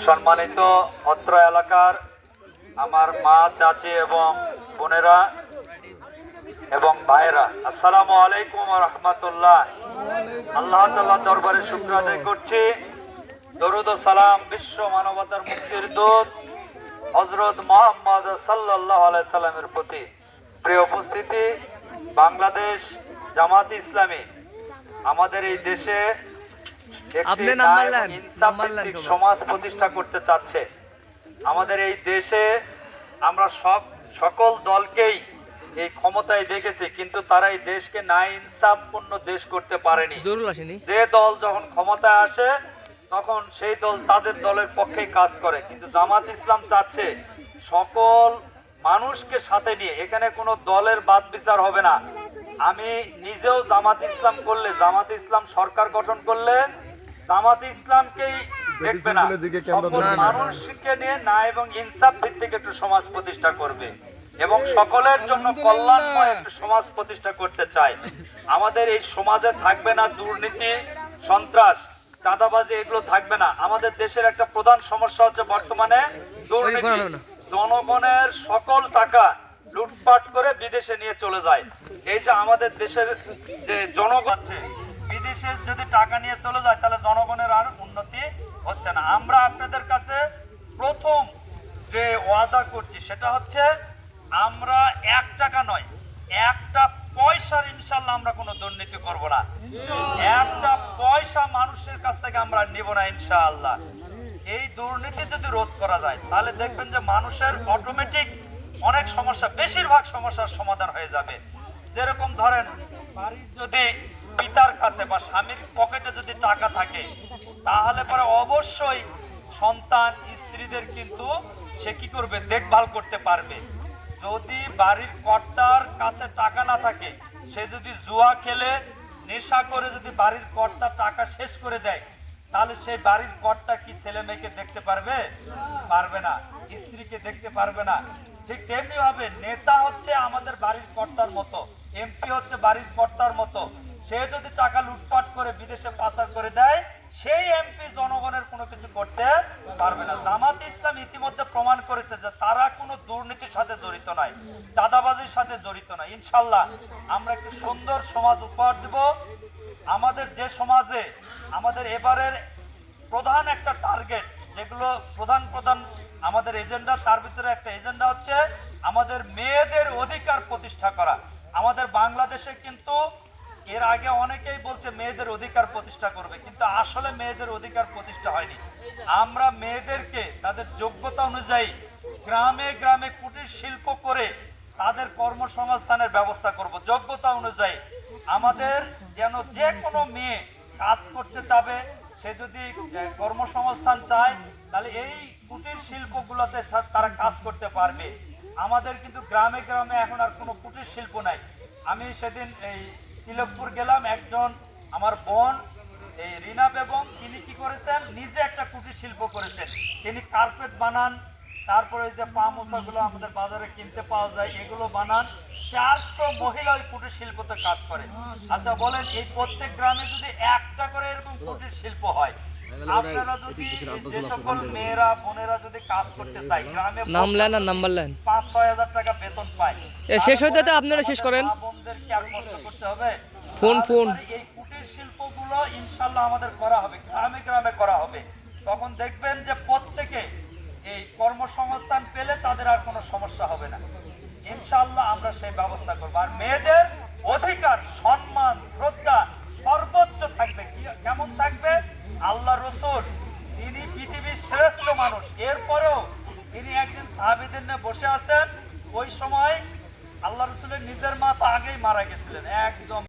সম্মানিত অত্র এলাকার আমার মা, চাচি এবং বোনেরা এবং ভাইরা, আসসালামু আলাইকুম ওয়া রাহমাতুল্লাহ। আল্লাহ তাআলার দরবারে শুকর আদায় করছি। দরুদ ও সালাম বিশ্ব মানবতার মুক্তির দূত হযরত মুহাম্মদ সাল্লাল্লাহু আলাইহি সাল্লামের প্রতি। প্রিয় উপস্থিতি, বাংলাদেশ জামাত ইসলামী আমাদের এই দেশে একটি ইনসাফভিত্তিক সমাজ প্রতিষ্ঠা করতে চাচ্ছে। আমাদের এই দেশে আমরা সকল দলকেই এই ক্ষমতায় দেখেছি, কিন্তু তারা এই দেশকে ন্যায় ইনসাফপূর্ণ দেশ করতে পারেনি। যে দল যখন ক্ষমতায় আসে তখন সেই দল তাদের দলের পক্ষে কাজ করে, কিন্তু জামাত ইসলাম চাচ্ছে সকল মানুষকে সাথে নিয়ে, এখানে কোনো দলের বাদ বিচার হবে না। আমি নিজেও জামাত ইসলাম করলে, জামাত ইসলাম সরকার গঠন করলে জামাত ইসলামকেই দেখবে না, সকল মানুষকে নিয়ে ন্যায় এবং ইনসাফ ভিত্তিক একটু সমাজ প্রতিষ্ঠা করবে এবং সকলের জন্য কল্যাণময় একটু সমাজ প্রতিষ্ঠা করতে চায়। আমাদের এই সমাজে থাকবে না দুর্নীতি, সন্ত্রাস, চাঁদাবাজি, এগুলো থাকবে না। আমাদের দেশের একটা প্রধান সমস্যা হচ্ছে বর্তমানে দুর্নীতি। জনগণের সকল টাকা লুটপাট করে বিদেশে নিয়ে চলে যায়। এই যে আমাদের দেশের যে জনগণ আছে, বিদেশে যদি টাকা নিয়ে চলে যায় তাহলে জনগণের আর উন্নতি হচ্ছে না। আমরা আপনাদের কাছে প্রথম যে ওয়াদা করছি সেটা হচ্ছে আমরা 1 টাকা নয়, 1টা পয়সার ইনশাআল্লাহ আমরা কোনো দুর্নীতি করব না। 1টা পয়সা মানুষের কাছ থেকে আমরা নেব না ইনশাআল্লাহ। এই দুর্নীতি যদি রোধ করা যায় তাহলে দেখবেন যে মানুষের অটোমেটিক অনেক সমস্যা, বেশিরভাগ সমস্যার সমাধান হয়ে যাবে। যেরকম ধরেন, বাড়ির যদি পিতার কাছে বা স্বামীর পকেটে যদি টাকা থাকে তাহলে পরে অবশ্যই সন্তান স্ত্রীদের কিন্তু সে কি করবে, দেখভাল করতে পারবে। যদি বাড়ির কর্তার কাছে টাকা না থাকে, সে যদি জুয়া খেলে নেশা করে যদি বাড়ির কর্তা টাকা শেষ করে দেয় তাহলে সেই বাড়ির কর্তা কি ছেলে মেয়েকে দেখতে পারবে? পারবে না। স্ত্রীকে দেখতে পারবে না। ঠিক তেমনি ভাবে নেতা হচ্ছে আমাদের বাড়ির কর্তার মতো, এমপি হচ্ছে বাড়ির কর্তার মতো। সে যদি টাকা লুটপাট করে বিদেশে পাচার করে দেয়, সেই এমপি জনগণের কোনো কিছু করতে পারবে না। জামাত ইসলাম ইতিমধ্যে প্রমাণ করেছে যে তারা কোনো দুর্নীতির সাথে জড়িত নয়, চাঁদাবাজির সাথে জড়িত নয়। ইনশাআল্লাহ আমরা একটি সুন্দর সমাজ উপহার দেব। আমাদের যে সমাজে আমাদের এবারের প্রধান একটা টার্গেট, যেগুলো প্রধান আমাদের এজেন্ডা, তার ভিতরে একটা এজেন্ডা হচ্ছে আমাদের মেয়েদের অধিকার প্রতিষ্ঠা করা। আমাদের বাংলাদেশে কিন্তু এর আগে অনেকেই বলছে মেয়েদের অধিকার প্রতিষ্ঠা করবে, কিন্তু আসলে মেয়েদের অধিকার প্রতিষ্ঠা হয়নি। আমরা মেয়েদেরকে তাদের যোগ্যতা অনুযায়ী গ্রামে গ্রামে কুটির শিল্প করে তাদের কর্মসংস্থানের ব্যবস্থা করব। যোগ্যতা অনুযায়ী আমাদের যেন যে কোনো মেয়ে কাজ করতে চাবে, সে যদি কর্মসংস্থান চায় তাহলে এই কুটির শিল্পগুলোতে তারা কাজ করতে পারবে। আমাদের কিন্তু গ্রামে গ্রামে এখন আর কোনো কুটির শিল্প নাই। আমি সেদিন এই তিলকপুর গেলাম, একজন আমার বোন এই রিনা বেগম, তিনি কি করেছেন, নিজে একটা কুটির শিল্প করেছেন। তিনি কার্পেট বানান, তারপরে যে পা মোছাগুলো আমাদের বাজারে কিনতে পাওয়া যায় এগুলো বানান। 400 মহিলা ওই কুটির শিল্পতে কাজ করে। আচ্ছা বলেন, এই প্রত্যেক গ্রামে যদি একটা করে এরকম কুটির শিল্প হয়, আপনারা যদি যে সকল মেয়েরা বোনেরা যদি কাজ করতে চায়, গ্রামে 5-6 হাজার টাকা বেতন পায়, শেষ হইতে আপনারা শেষ করেন, বোনদেরকে আর কষ্ট করতে হবে? এই কুটির শিল্পগুলো ইনশাআল্লাহ আমাদের করা হবে, গ্রামে গ্রামে করা হবে। তখন দেখবেন যে প্রত্যেকে এই কর্মসংস্থান পেলে তাদের আর কোনো সমস্যা হবে না। ইনশাআল্লাহ আমরা সেই ব্যবস্থা করবো। আর মেয়েদের অধিকার, সম্মান, শ্রদ্ধা সর্বোচ্চ থাকবে। কেমন থাকবে? আল্লাহ রসুল তিনি পৃথিবীর শ্রেষ্ঠ মানুষ, এরপরেও তিনি একদিন সাহাবীদের নিয়ে বসে আছেন। ওই সময় আল্লাহ রসুলের নিজের মা তো আগেই মারা গেছিলেন, একদম